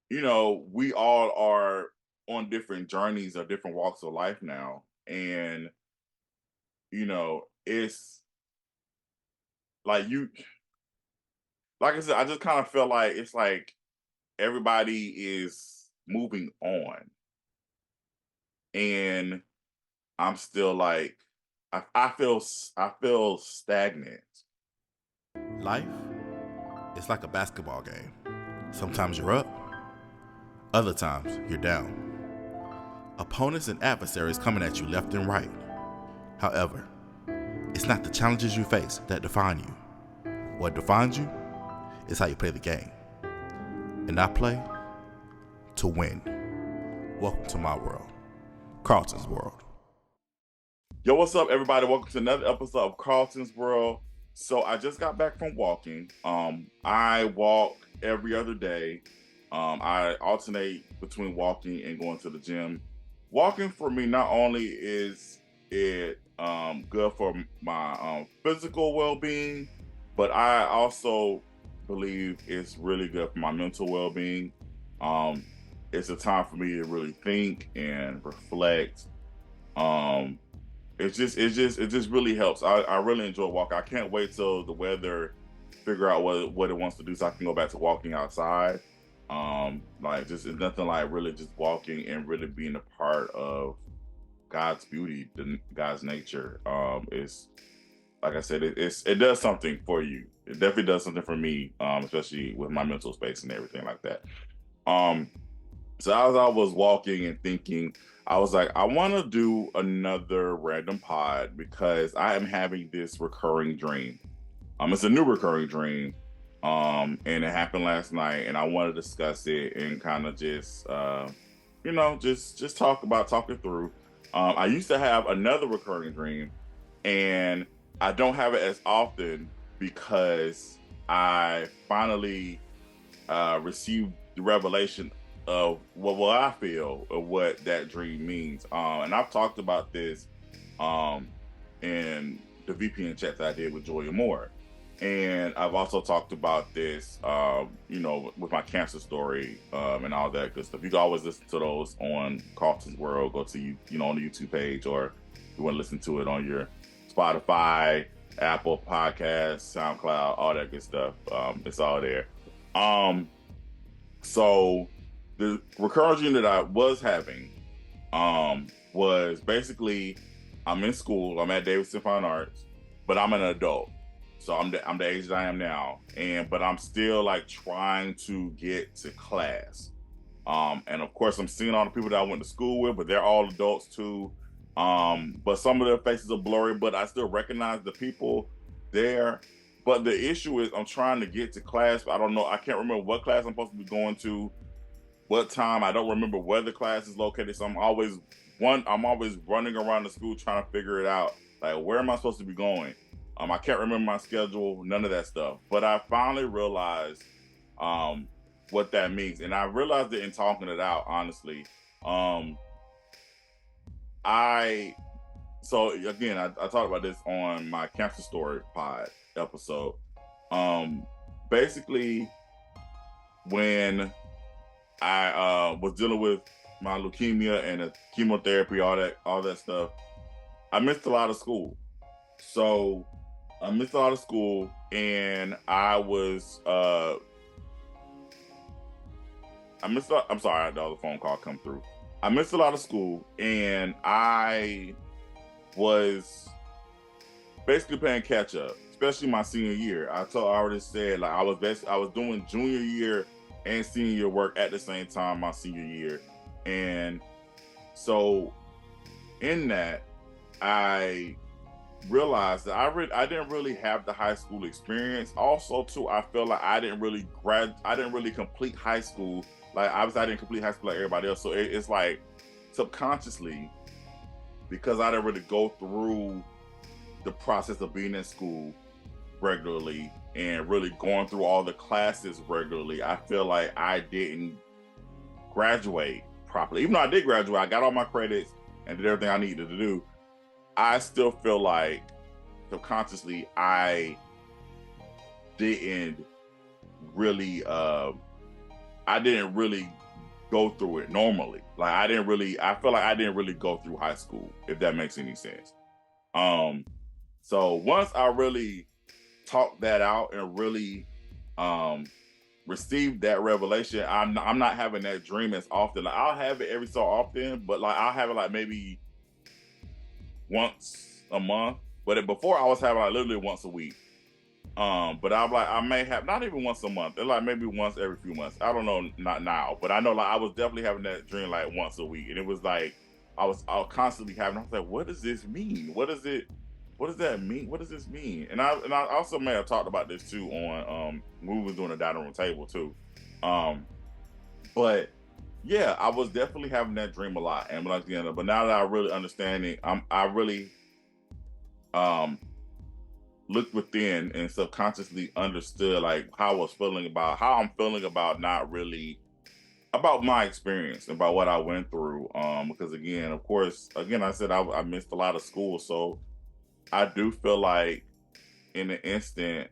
we all are on different journeys or different walks of life now. And, it's like like I said, I just kind of feel like it's like everybody is moving on. And I'm still like, I feel stagnant. Life is like a basketball game. Sometimes you're up, other times you're down. Opponents and adversaries coming at you left and right. However, it's not the challenges you face that define you. What defines you is how you play the game. And I play to win. Welcome to my world, Carlton's World. Yo, what's up, everybody? Welcome to another episode of Carlton's World. So I just got back from walking. I walk every other day. I alternate between walking and going to the gym. Walking for me not only is it good for my physical well-being, but I also believe it's really good for my mental well-being. Um, it's a time for me to really think and reflect. Um, it just really helps. I really enjoy walking. I can't wait till the weather figure out what it wants to do so I can go back to walking outside. Like just it's nothing like really just walking and really being a part of God's beauty, God's nature. Is like I said, it does something for you. It definitely does something for me, especially with my mental space and everything like that. Um, so as I was walking and thinking, I was like, I want to do another random pod because I am having this recurring dream. It's a new recurring dream. And it happened last night, and I want to discuss it and kind of just, just talk it through. I used to have another recurring dream, and I don't have it as often because I finally received the revelation of what I feel of what that dream means. And I've talked about this um, in the VPN chat that I did with Joy Moore. And I've also talked about this, with my cancer story and all that good stuff. You can always listen to those on Carlton's World. Go to on the YouTube page, or you want to listen to it on your Spotify, Apple Podcasts, SoundCloud, all that good stuff. It's all there. Um, so the recurring dream that I was having was basically I'm in school. I'm at Davidson Fine Arts, but I'm an adult. So I'm the age that I am now, but I'm still like trying to get to class. And of course, I'm seeing all the people that I went to school with, but they're all adults too. But some of their faces are blurry, but I still recognize the people there. But the issue is I'm trying to get to class, but I don't know. I can't remember what class I'm supposed to be going to, what time. I don't remember where the class is located. So I'm always running around the school trying to figure it out. Like, where am I supposed to be going? I can't remember my schedule, none of that stuff. But I finally realized what that means. And I realized it in talking it out, honestly. Um, I so again, I talked about this on my cancer story pod episode. Um, Basically, when I was dealing with my leukemia and the chemotherapy, all that stuff, I missed a lot of school. So I missed a lot of school, and I'm sorry, I had another phone call come through. I missed a lot of school, and I was basically playing catch up, especially my senior year. I already said, like, I was doing junior year and senior year work at the same time my senior year, and so in that I realized that I didn't really have the high school experience. Also, too, I feel like I didn't really complete high school. Like, obviously, I didn't complete high school like everybody else. So it's like subconsciously, because I didn't really go through the process of being in school regularly and really going through all the classes regularly, I feel like I didn't graduate properly. Even though I did graduate, I got all my credits and did everything I needed to do. I still feel like subconsciously I didn't really I didn't really go through it normally. Like I feel like I didn't really go through high school, if that makes any sense. So once I really talked that out and really received that revelation, I'm not having that dream as often. Like I'll have it every so often, but like I'll have it like maybe once a month. But before I was having like literally once a week. But I'm like, I may have not even once a month. It's like maybe once every few months. I don't know, not now, but I know like I was definitely having that dream like once a week, and it was like I was constantly having. I was like, what does this mean? What does that mean? What does this mean? And I also may have talked about this too on when we was doing a dining room table too. But yeah, I was definitely having that dream a lot, and like but now that I really understand it, I really looked within and subconsciously understood like how I'm feeling about not really about my experience, about what I went through. Because again, of course, I said I missed a lot of school, so I do feel like in the instant,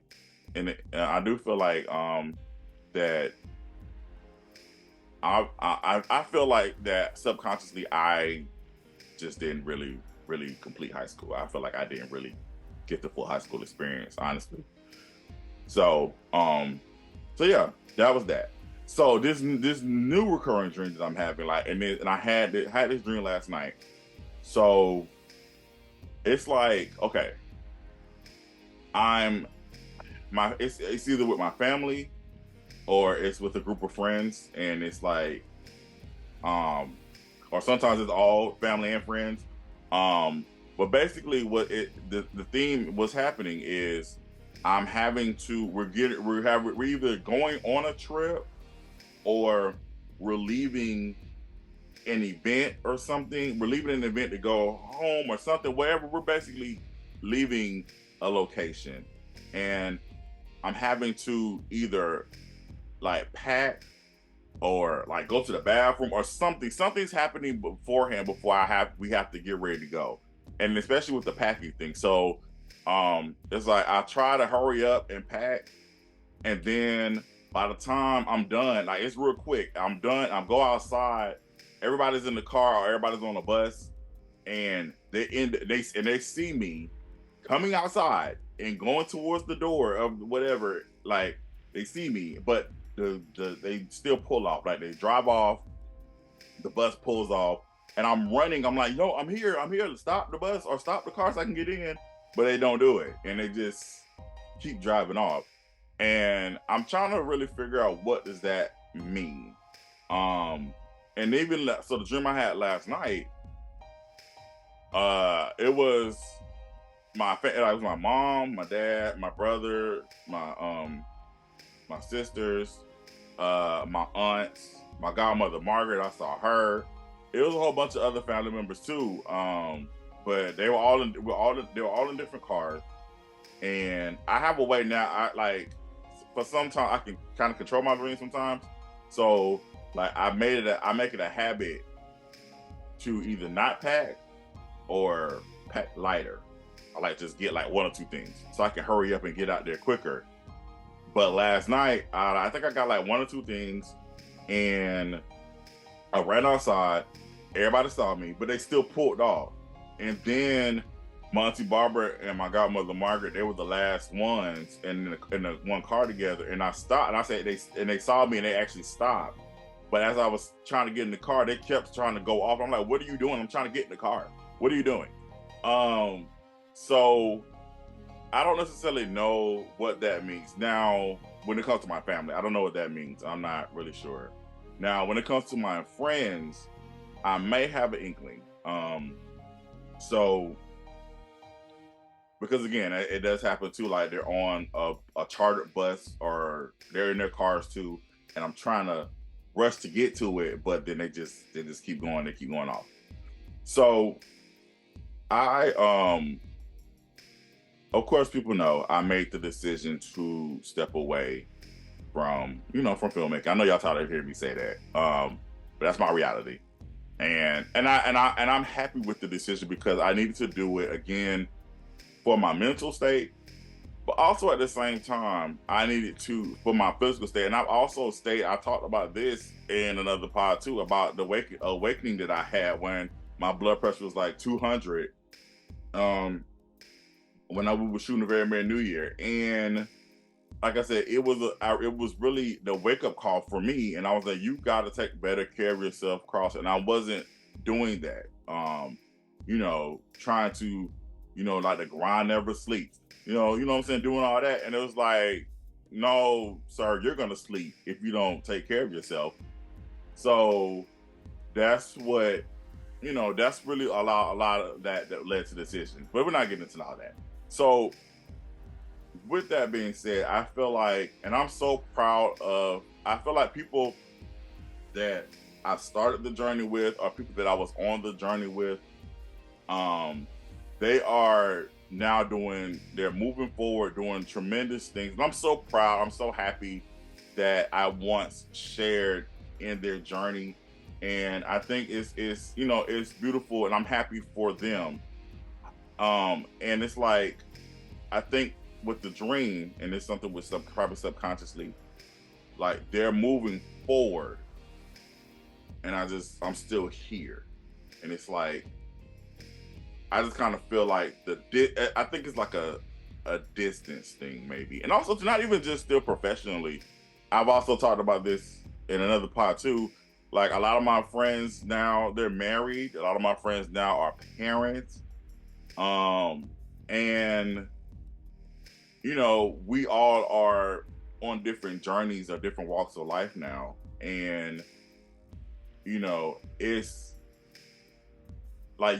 I do feel like that I feel like that subconsciously I just didn't really complete high school. I feel like I didn't really get the full high school experience, honestly. So yeah, that was that. So this new recurring dream that I'm having, like, and I had this dream last night. So it's like, okay, it's either with my family or it's with a group of friends, and it's like or sometimes it's all family and friends. But basically what the theme what's happening is I'm having to we're either going on a trip or we're leaving an event or something. We're leaving an event to go home or something, wherever. We're basically leaving a location, and I'm having to either like pack or like go to the bathroom or something. Something's happening beforehand before we have to get ready to go. And especially with the packing thing. So it's like I try to hurry up and pack, and then by the time I'm done, like it's real quick. I'm done. I go outside. Everybody's in the car or everybody's on the bus, and they see me coming outside and going towards the door of whatever. Like they see me, but they still pull off. Like they drive off. The bus pulls off, and I'm running. I'm like, yo, I'm here to stop the bus or stop the car so I can get in. But they don't do it, and they just keep driving off. And I'm trying to really figure out what does that mean. And even so, the dream I had last night, it was it was my mom, my dad, my brother, my sisters, my aunts, my godmother Margaret. I saw her. It was a whole bunch of other family members too. But they were all in different cars. And I have a way now. I like for some time I can kind of control my dreams sometimes. So like I make it a habit to either not pack or pack lighter. I like just get like one or two things so I can hurry up and get out there quicker. But last night, I think I got like one or two things, and I ran outside. Everybody saw me, but they still pulled off. And then my auntie Barbara and my godmother Margaret, they were the last ones in the one car together. And I stopped, and I said they saw me, and they actually stopped. But as I was trying to get in the car, they kept trying to go off. I'm like, "What are you doing?" I'm trying to get in the car. What are you doing? So I don't necessarily know what that means. Now, when it comes to my family, I don't know what that means. I'm not really sure. Now, when it comes to my friends, I may have an inkling. So, because again, it does happen too, like they're on a chartered bus or they're in their cars too, and I'm trying to rush to get to it, but then they just keep going, they keep going off. So I of course, people know I made the decision to step away from filmmaking. I know y'all tired of hearing me say that, but that's my reality, and I'm happy with the decision because I needed to do it again for my mental state, But also at the same time, I needed to for my physical state, and I've also stated I talked about this in another pod too about the awakening that I had when my blood pressure was like 200. Um, when we were shooting the very Merry New Year, and like I said, it was really the wake up call for me, and I was like, you got to take better care of yourself, Cross, and I wasn't doing that. Trying to, like the grind never sleeps. You know what I'm saying, doing all that, and it was like, no, sir, you're gonna sleep if you don't take care of yourself. So that's what that's really a lot of that led to the decision. But we're not getting into all that. So with that being said, I feel like, and I'm so proud of, I feel like people that I started the journey with, or people that I was on the journey with, they are now they're moving forward, doing tremendous things. And I'm so proud, I'm so happy that I once shared in their journey. And I think it's beautiful, and I'm happy for them. And it's like, I think with the dream, and it's something with probably subconsciously, like they're moving forward, and I'm still here, and it's like I just kind of feel like I think it's like a distance thing maybe, and also to not even just still professionally. I've also talked about this in another pod too. Like a lot of my friends now, they're married. A lot of my friends now are parents, and we all are on different journeys or different walks of life now. And, it's like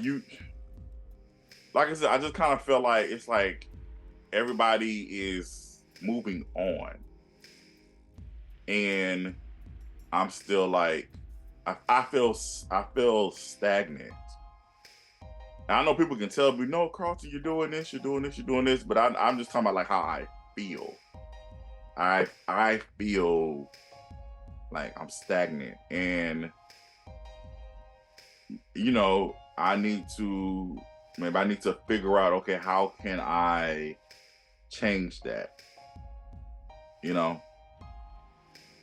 like I said, I just kind of feel like it's like everybody is moving on. And I'm still like, I feel stagnant. And I know people can tell me, no, Carlton, you're doing this, you're doing this, you're doing this, but I'm just talking about like how I feel. I feel like I'm stagnant, and I need to figure out, okay, how can I change that?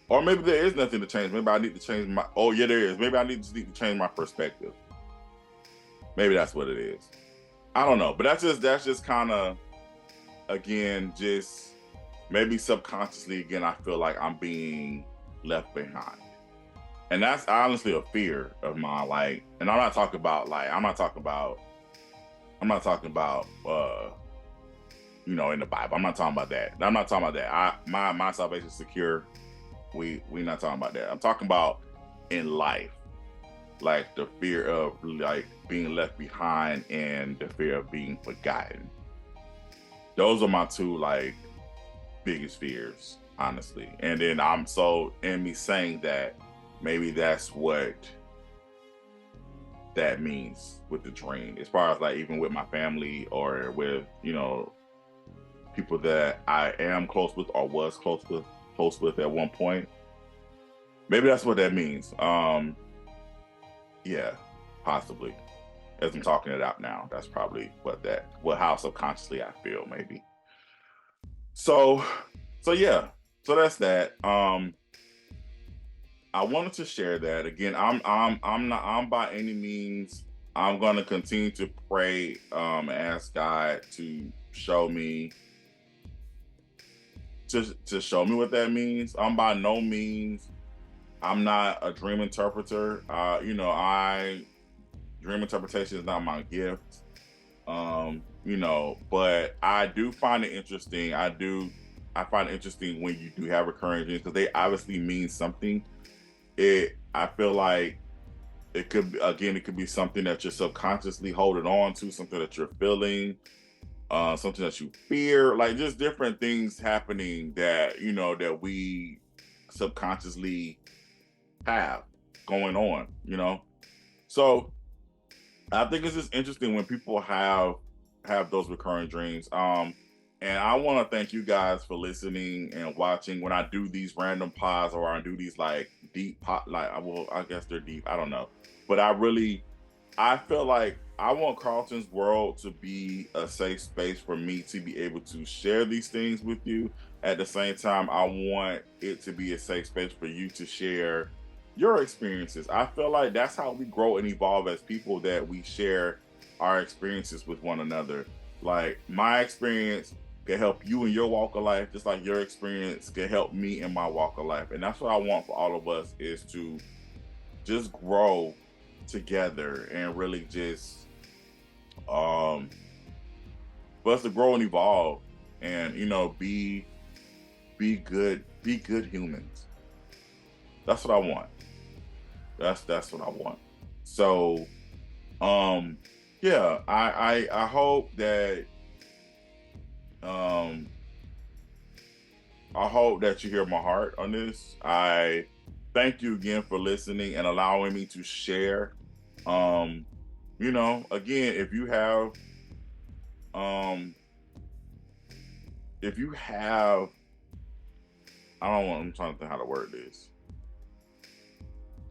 Or maybe there is nothing to change. Maybe I need to change there is. Maybe I need to change my perspective. Maybe that's what it is. I don't know, but that's just kind of, again, just maybe subconsciously, again, I feel like I'm being left behind, and that's honestly a fear of mine. Like, and I'm not talking about in the Bible. I'm not talking about that. I'm not talking about that. My salvation is secure. We not talking about that. I'm talking about in life. Like the fear of like being left behind and the fear of being forgotten. Those are my two like biggest fears, honestly. And then in me saying that, maybe that's what that means with the dream, as far as like even with my family or with people that I am close with or was close with at one point. Maybe that's what that means. Yeah, possibly. As I'm talking it out now, that's probably how subconsciously I feel, maybe. So yeah. So that's that. I wanted to share that again. I'm by any means. I'm going to continue to pray, ask God to show me, to show me what that means. I'm by no means. I'm not a dream interpreter. Dream interpretation is not my gift. But I do find it interesting. I find it interesting when you do have recurring dreams, because they obviously mean something. I feel like it could be something that you're subconsciously holding on to, something that you're feeling, something that you fear, like just different things happening that that we subconsciously have going on. So I think it's just interesting when people have those recurring dreams. And I want to thank you guys for listening and watching when I do these random pods, or I do these like deep pot, like, well, I guess they're deep. I don't know, but I really I feel like I want Carlton's World to be a safe space for me to be able to share these things with you. At the same time, I want it to be a safe space for you to share your experiences. I feel like that's how we grow and evolve as people, that we share our experiences with one another. Like my experience can help you in your walk of life, just like your experience can help me in my walk of life. And that's what I want for all of us, is to just grow together and really just um for us to grow and evolve, and be good humans. That's what I want. That's what I want. So um yeah, I hope that um I hope that you hear my heart on this. I thank you again for listening and allowing me to share. um Again, um if you have I don't want I'm trying to think how to word this.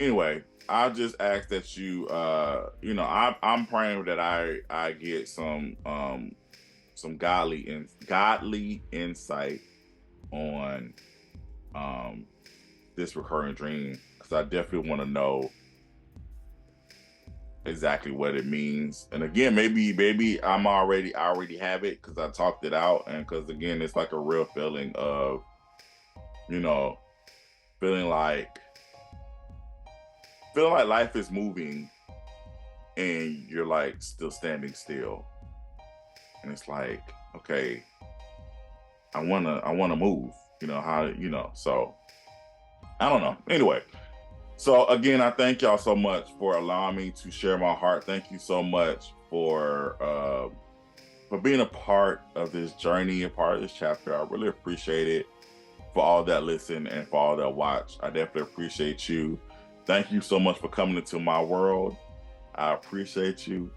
Anyway, I just ask that I'm praying that I get some godly insight on um this recurring dream, because I definitely want to know exactly what it means. And again, maybe I already have it because I talked it out, and because again, it's like a real feeling of, you know, feeling like feeling like life is moving and you're like still standing still. And it's like, okay, I wanna move. So I don't know. Anyway, so again, I thank y'all so much for allowing me to share my heart. Thank you so much for being a part of this journey, a part of this chapter. I really appreciate it. For all that listen and for all that watch, I definitely appreciate you. Thank you so much for coming into my world. I appreciate you.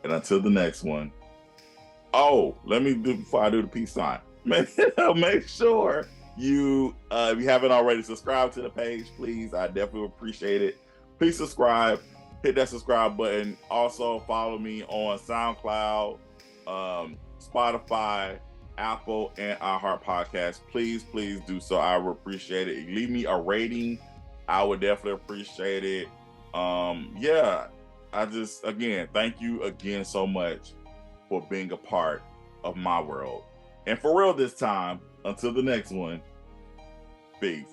And until the next one. Oh, let me do before I do the peace sign. Make sure if you haven't already, subscribe to the page, please. I definitely appreciate it. Please subscribe, hit that subscribe button. Also follow me on SoundCloud, Spotify, Apple, and iHeart Podcast. Please do so. I would appreciate it. Leave me a rating. I would definitely appreciate it. Yeah, again, thank you again so much for being a part of my world. And for real this time, until the next one, peace.